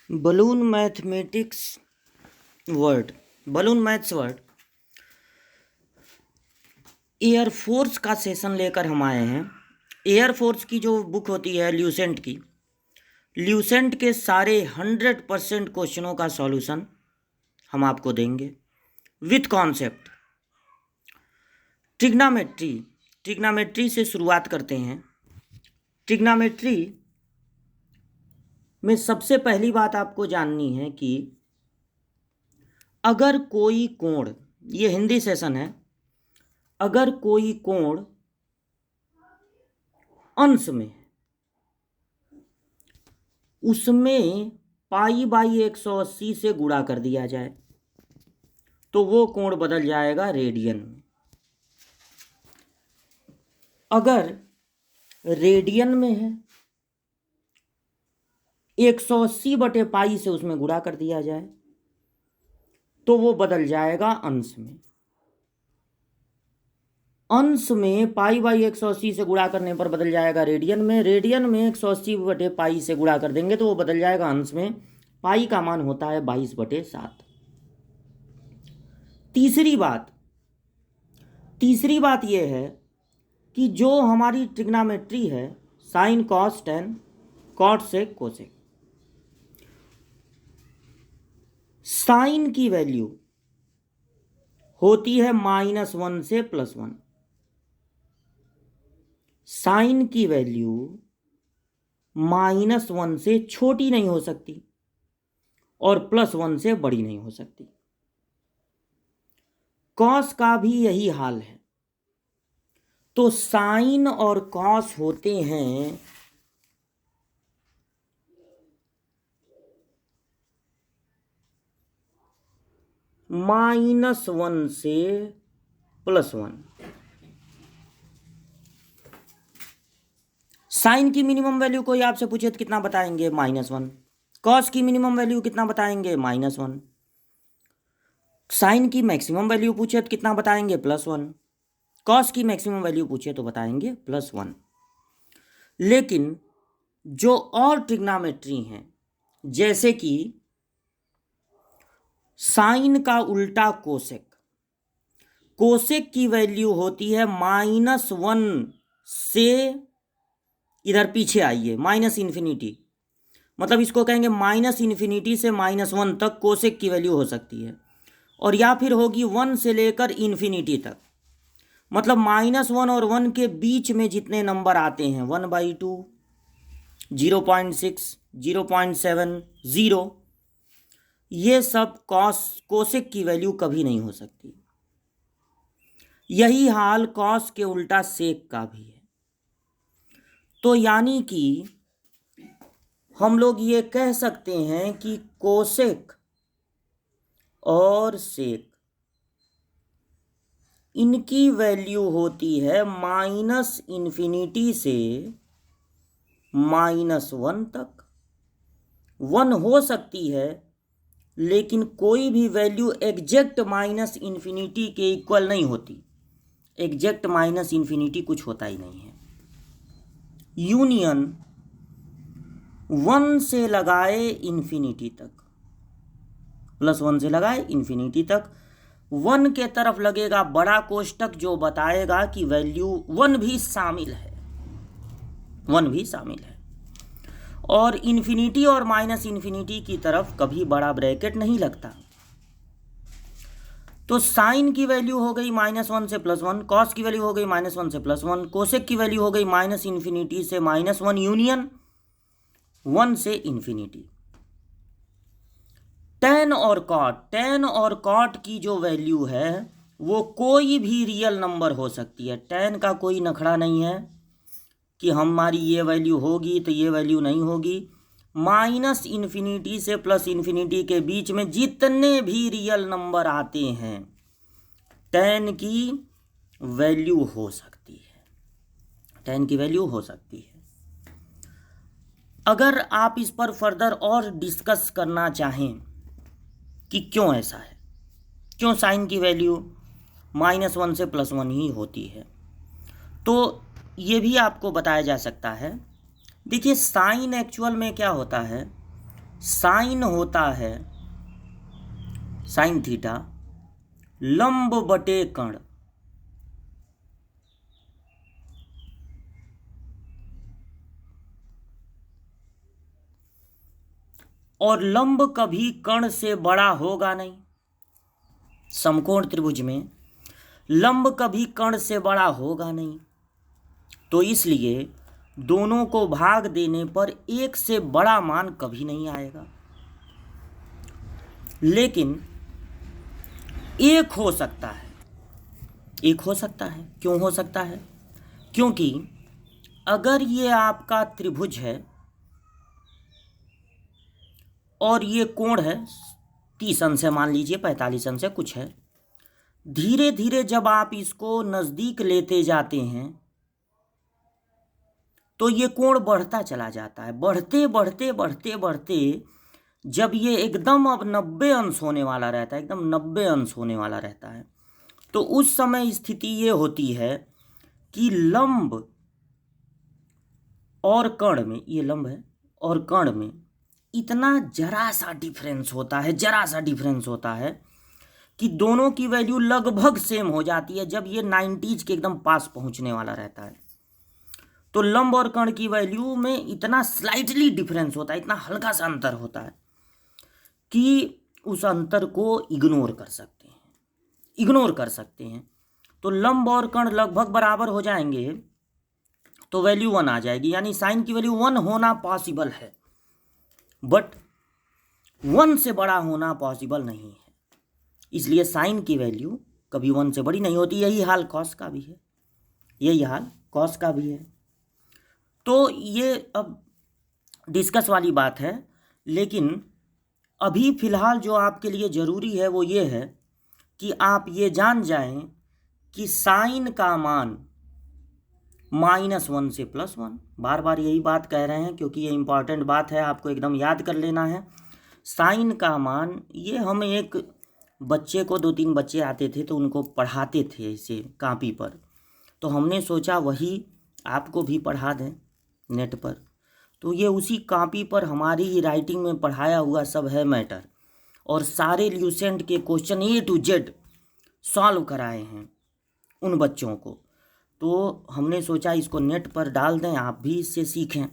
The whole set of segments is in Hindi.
Balloon mathematics word, balloon maths word air force का सेशन लेकर हम आए हैं। एयरफोर्स की जो बुक होती है ल्यूसेंट की, ल्यूसेंट के सारे 100% क्वेश्चनों का सॉल्यूशन हम आपको देंगे विथ कॉन्सेप्ट। ट्रिग्नोमेट्री, ट्रिग्नोमेट्री से शुरुआत करते हैं। ट्रिग्नोमेट्री में सबसे पहली बात आपको जाननी है कि अगर कोई कोण, ये हिंदी सेशन है, अगर कोई कोण अंश में उसमें π/180 से गुणा कर दिया जाए तो वो कोण बदल जाएगा रेडियन में। अगर रेडियन में है 180/π से उसमें गुणा कर दिया जाए तो वो बदल जाएगा अंश में। अंश में π/180 से गुणा करने पर बदल जाएगा रेडियन में। रेडियन में 180/π से गुणा कर देंगे तो वो बदल जाएगा अंश में। पाई का मान होता है 22/7। तीसरी बात यह है कि जो हमारी ट्रिग्नोमेट्री है sine cos tan cot sec cosec, sine की वैल्यू होती है -1 से +1। साइन की वैल्यू -1 से छोटी नहीं हो सकती और +1 से बड़ी नहीं हो सकती। कॉस का भी यही हाल है। तो साइन और कॉस होते हैं -1 से +1। साइन की मिनिमम वैल्यू कोई आपसे पूछे तो कितना बताएंगे? -1। कॉस की मिनिमम वैल्यू कितना बताएंगे? -1। साइन की मैक्सिमम वैल्यू पूछे तो कितना बताएंगे? +1। कॉस की मैक्सिमम वैल्यू पूछे तो बताएंगे +1। लेकिन जो और ट्रिग्नोमेट्री हैं, जैसे कि साइन का उल्टा कोसेक, कोसेक की वैल्यू होती है -1 से, इधर पीछे आइए, -∞, मतलब इसको कहेंगे -∞ से -1 तक कोसेक की वैल्यू हो सकती है। और या फिर होगी 1 से लेकर इन्फिनिटी तक, मतलब -1 और 1 के बीच में जितने नंबर आते हैं 1/2, 0.6, 0.7, 0, ये सब कोसेक की वैल्यू कभी नहीं हो सकती। यही हाल कॉस के उल्टा सेक का भी है। तो यानी कि हम लोग ये कह सकते हैं कि कोसेक और सेक, इनकी वैल्यू होती है -∞ से -1 तक। 1 हो सकती है, लेकिन कोई भी वैल्यू एग्जैक्ट -∞ के इक्वल नहीं होती। एग्जैक्ट -∞ कुछ होता ही नहीं है। यूनियन 1 से लगाए इन्फिनिटी तक, +1 से लगाए इन्फिनिटी तक, 1 के तरफ लगेगा बड़ा कोष्टक जो बताएगा कि वैल्यू 1 भी शामिल है, 1 भी शामिल है। और इन्फिनिटी और -∞ की तरफ कभी बड़ा ब्रैकेट नहीं लगता। तो साइन की वैल्यू हो गई -1 से +1, कॉस की वैल्यू हो गई -1 से +1, कोसेक की वैल्यू हो गई -∞ से -1 यूनियन 1 से इन्फिनिटी। टेन और कॉट की जो वैल्यू है वो कोई भी रियल नंबर हो सकती है। टेन का कोई नखड़ा नहीं है कि हमारी ये वैल्यू होगी तो ये वैल्यू नहीं होगी। -∞ से +∞ के बीच में जितने भी रियल नंबर आते हैं टेन की वैल्यू हो सकती है, टेन की वैल्यू हो सकती है। अगर आप इस पर फर्दर और डिस्कस करना चाहें कि क्यों ऐसा है, क्यों साइन की वैल्यू -1 से +1 ही होती है, तो ये भी आपको बताया जा सकता है। देखिए साइन एक्चुअल में क्या होता है साइन होता है साइन थीटा लंब बटे कर्ण। और लंब कभी कर्ण से बड़ा होगा नहीं। समकोण त्रिभुज में लंब कभी कर्ण से बड़ा होगा नहीं, तो इसलिए दोनों को भाग देने पर एक से बड़ा मान कभी नहीं आएगा। लेकिन एक हो सकता है, एक हो सकता है। क्यों हो सकता है? क्योंकि अगर ये आपका त्रिभुज है और ये कोण है 30 अंश है, मान लीजिए 45 अंश है, कुछ है, धीरे धीरे जब आप इसको नज़दीक लेते जाते हैं तो ये कोण बढ़ता चला जाता है। बढ़ते बढ़ते बढ़ते बढ़ते जब ये एकदम अब 90 अंश होने वाला रहता है, एकदम 90 अंश होने वाला रहता है, तो उस समय स्थिति ये होती है कि लंब और कर्ण में, ये लंब है और कर्ण में इतना जरा सा डिफरेंस होता है, जरा सा डिफरेंस होता है कि दोनों की वैल्यू लगभग सेम हो जाती है जब ये 90s के एकदम पास पहुंचने वाला रहता है। तो लंब और कर्ण की वैल्यू में इतना स्लाइटली डिफरेंस होता है, इतना हल्का सा अंतर होता है कि उस अंतर को इग्नोर कर सकते हैं, इग्नोर कर सकते हैं। तो लंब और कर्ण लगभग बराबर हो जाएंगे तो वैल्यू 1 आ जाएगी, यानी साइन की वैल्यू 1 होना पॉसिबल है, बट 1 से बड़ा होना पॉसिबल नहीं है। इसलिए साइन की वैल्यू कभी 1 से बड़ी नहीं होती। यही हाल कॉस का भी है, यही हाल कॉस का भी है। तो ये अब डिस्कस वाली बात है, लेकिन अभी फ़िलहाल जो आपके लिए ज़रूरी है वो ये है कि आप ये जान जाएं कि साइन का मान -1 से +1, बार बार यही बात कह रहे हैं क्योंकि ये इम्पॉर्टेंट बात है, आपको एकदम याद कर लेना है। साइन का मान, ये हम एक बच्चे को 2-3 बच्चे आते थे तो उनको पढ़ाते थे इसे कॉपी पर, तो हमने सोचा वही आपको भी पढ़ा दें नेट पर। तो ये उसी कॉपी पर हमारी ही राइटिंग में पढ़ाया हुआ सब है मैटर, और सारे ल्यूसेंट के question A to Z solve कराए हैं उन बच्चों को। तो हमने सोचा इसको नेट पर डाल दें, आप भी इससे सीखें।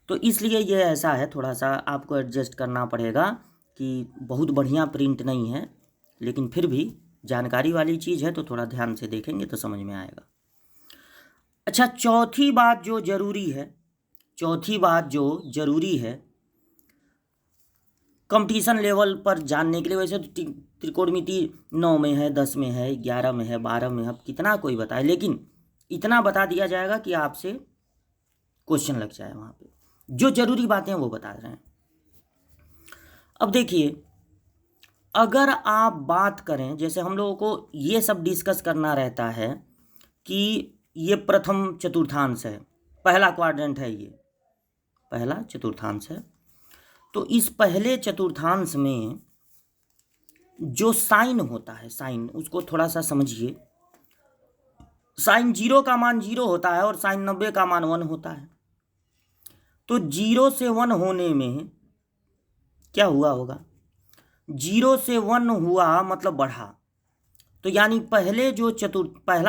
तो इसलिए ये ऐसा है, थोड़ा सा आपको एडजस्ट करना पड़ेगा कि बहुत बढ़िया प्रिंट नहीं है, लेकिन फिर भी जानकारी वाली चीज़ है तो थोड़ा ध्यान से देखेंगे तो समझ में आएगा। अच्छा, चौथी बात जो ज़रूरी है, चौथी बात जो ज़रूरी है कंपटीशन लेवल पर जानने के लिए, वैसे तो त्रिकोणमिति 9 में है, 10 में है, 11 में है, 12 में है, अब कितना कोई बताए, लेकिन इतना बता दिया जाएगा कि आपसे क्वेश्चन लग जाए वहाँ पे। जो ज़रूरी बातें हैं वो बता रहे हैं। अब देखिए, अगर आप बात करें, जैसे हम लोगों को ये सब डिस्कस करना रहता है कि ये प्रथम चतुर्थांश है, पहला क्वाड्रेंट है, ये पहला चतुर्थांश है, तो इस पहले चतुर्थांश में जो साइन होता है, साइन, उसको थोड़ा सा समझिए। साइन 0 का मान 0 होता है और साइन 90 का मान 1 होता है। तो 0 से 1 होने में क्या हुआ होगा? 0 से 1 हुआ मतलब बढ़ा, तो यानी पहला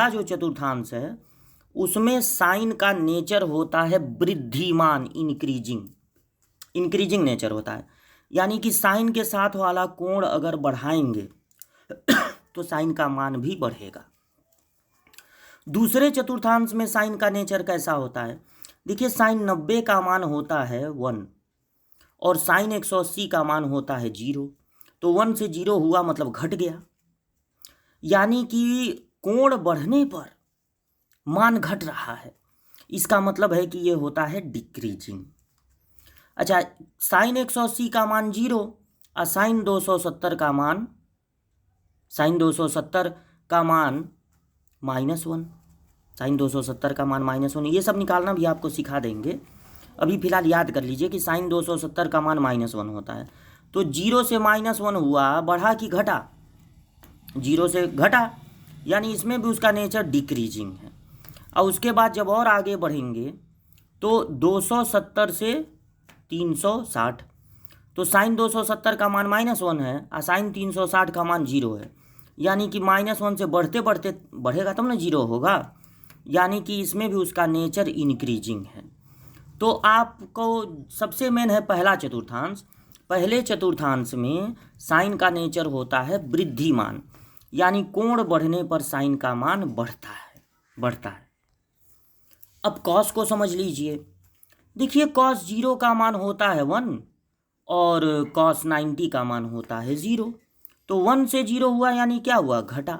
जो चतुर्थांश है उसमें साइन का नेचर होता है वृद्धिमान, इंक्रीजिंग नेचर होता है, यानी कि साइन के साथ वाला कोण अगर बढ़ाएंगे तो साइन का मान भी बढ़ेगा। दूसरे चतुर्थांश में साइन का नेचर कैसा होता है? देखिए, साइन 90 का मान होता है 1 और साइन 180 का मान होता है 0, तो 1 से 0 हुआ मतलब घट गया, यानी कि कोण बढ़ने पर मान घट रहा है, इसका मतलब है कि ये होता है डिक्रीजिंग। अच्छा, साइन 180 का मान 0 और साइन 270 का मान -1, साइन 270 का मान -1, ये सब निकालना भी आपको सिखा देंगे। अभी फ़िलहाल याद कर लीजिए कि साइन 270 का मान -1 होता है। तो 0 से -1 हुआ, बढ़ा कि घटा? 0 से घटा, यानी इसमें भी उसका नेचर डिक्रीजिंग है। और उसके बाद जब और आगे बढ़ेंगे तो 270 से 360, तो साइन 270 का मान -1 है और साइन 360 का मान 0 है, यानी कि -1 से बढ़ते बढ़ते बढ़ेगा तब ना 0 होगा, यानी कि इसमें भी उसका नेचर इंक्रीजिंग है। तो आपको सबसे मेन है पहला चतुर्थांश। पहले चतुर्थांश में साइन का नेचर होता है वृद्धिमान, यानी कोण बढ़ने पर साइन का मान बढ़ता है। अब कॉस को समझ लीजिए। देखिए कॉस 0 का मान होता है 1 और कॉस 90 का मान होता है 0। तो 1 से 0 हुआ यानी क्या हुआ, घटा।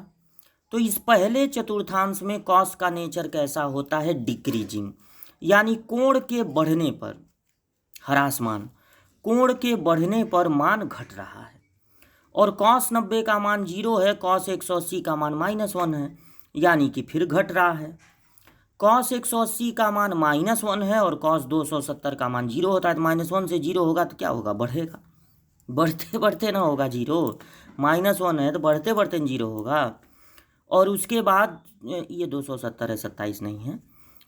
तो इस पहले चतुर्थांश में कॉस का नेचर कैसा होता है, डिक्रीजिंग, यानी कोण के बढ़ने पर ह्रासमान, कोण के बढ़ने पर मान घट रहा है। और कॉस 90 का मान 0 है, कॉस 180 का मान -1 है, यानी कि फिर घट रहा है। कॉस 180 का मान -1 है और कॉस 270 का मान 0 होता है, तो -1 से 0 होगा तो क्या होगा, बढ़ेगा। बढ़ते बढ़ते ना होगा 0, -1 है तो बढ़ते बढ़ते 0 होगा। और उसके बाद ये 270 है, 27 नहीं है।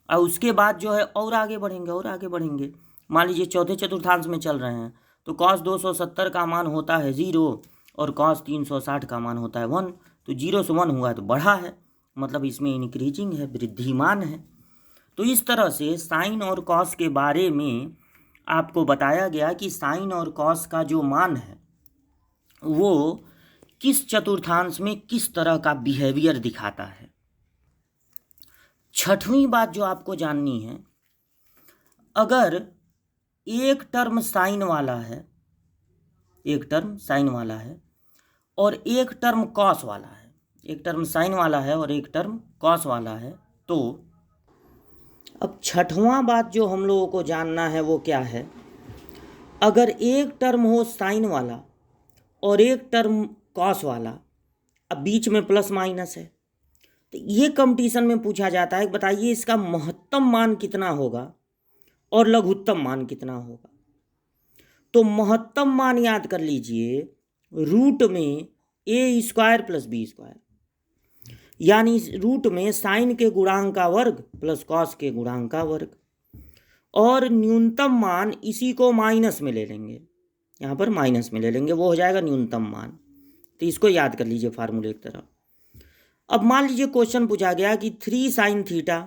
और उसके बाद जो है और आगे बढ़ेंगे। मान लीजिए चौथे चतुर्थांश में चल रहे हैं, तो कॉस 270 का मान होता है 0 और कॉस 360 का मान होता है 1। तो 0 से 1 हुआ है तो बढ़ा है, मतलब इसमें इंक्रीजिंग है, वृद्धिमान है। तो इस तरह से साइन और कॉस के बारे में आपको बताया गया कि साइन और कॉस का जो मान है वो किस चतुर्थांश में किस तरह का बिहेवियर दिखाता है। छठवीं बात जो आपको जाननी है, अगर एक टर्म साइन वाला है और एक टर्म कॉस वाला है, एक टर्म साइन वाला है और एक टर्म कॉस वाला है, तो अब छठवां बात जो हम लोगों को जानना है वो क्या है, अगर एक टर्म हो साइन वाला और एक टर्म कॉस वाला, अब बीच में प्लस माइनस है, तो ये कंपटीशन में पूछा जाता है, बताइए इसका महत्तम मान कितना होगा और लघुत्तम मान कितना होगा। तो महत्तम मान याद कर लीजिए, रूट में a² + b², यानी रूट में साइन के गुणांक का वर्ग प्लस कॉस के गुणांक का वर्ग। और न्यूनतम मान इसी को माइनस में ले लेंगे, यहाँ पर माइनस में ले लेंगे, वो हो जाएगा न्यूनतम मान। तो इसको याद कर लीजिए फार्मूले की तरह। अब मान लीजिए क्वेश्चन पूछा गया कि 3 sin थीटा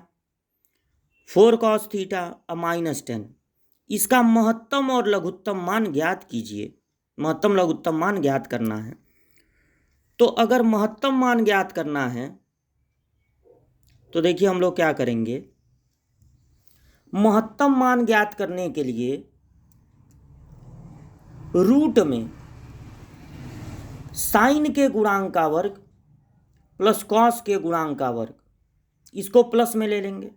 4 cos थीटा और -10, इसका महत्तम और लघुत्तम मान ज्ञात कीजिए। महत्तम लघुत्तम मान ज्ञात करना है। तो अगर महत्तम मान ज्ञात करना है तो देखिए हम लोग क्या करेंगे, महत्तम मान ज्ञात करने के लिए रूट में साइन के गुणांक का वर्ग प्लस कॉस के गुणांक का वर्ग, इसको प्लस में ले लेंगे।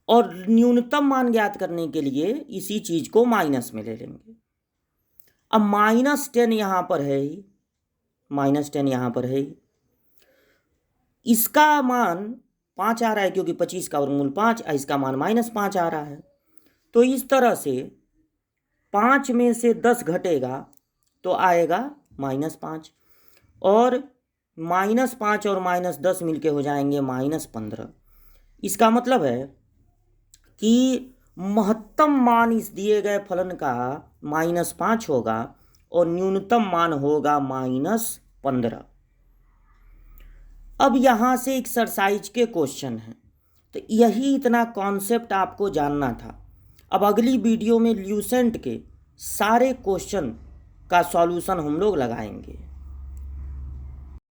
और न्यूनतम मान ज्ञात करने के लिए इसी चीज को माइनस में ले लेंगे। अब -10 यहां पर है ही, -10 यहां पर है ही, इसका मान 5 आ रहा है क्योंकि 25 का वर्गमूल 5, इसका मान -5 आ रहा है। तो इस तरह से 5 में से 10 घटेगा तो आएगा -5, और -5 और -10 मिलके हो जाएंगे -15। इसका मतलब है कि महत्तम मान इस दिए गए फलन का -5 होगा और न्यूनतम मान होगा -15। अब यहाँ से एक्सरसाइज के क्वेश्चन हैं, तो यही इतना कॉन्सेप्ट आपको जानना था। अब अगली वीडियो में ल्यूसेंट के सारे क्वेश्चन का सॉल्यूशन हम लोग लगाएंगे।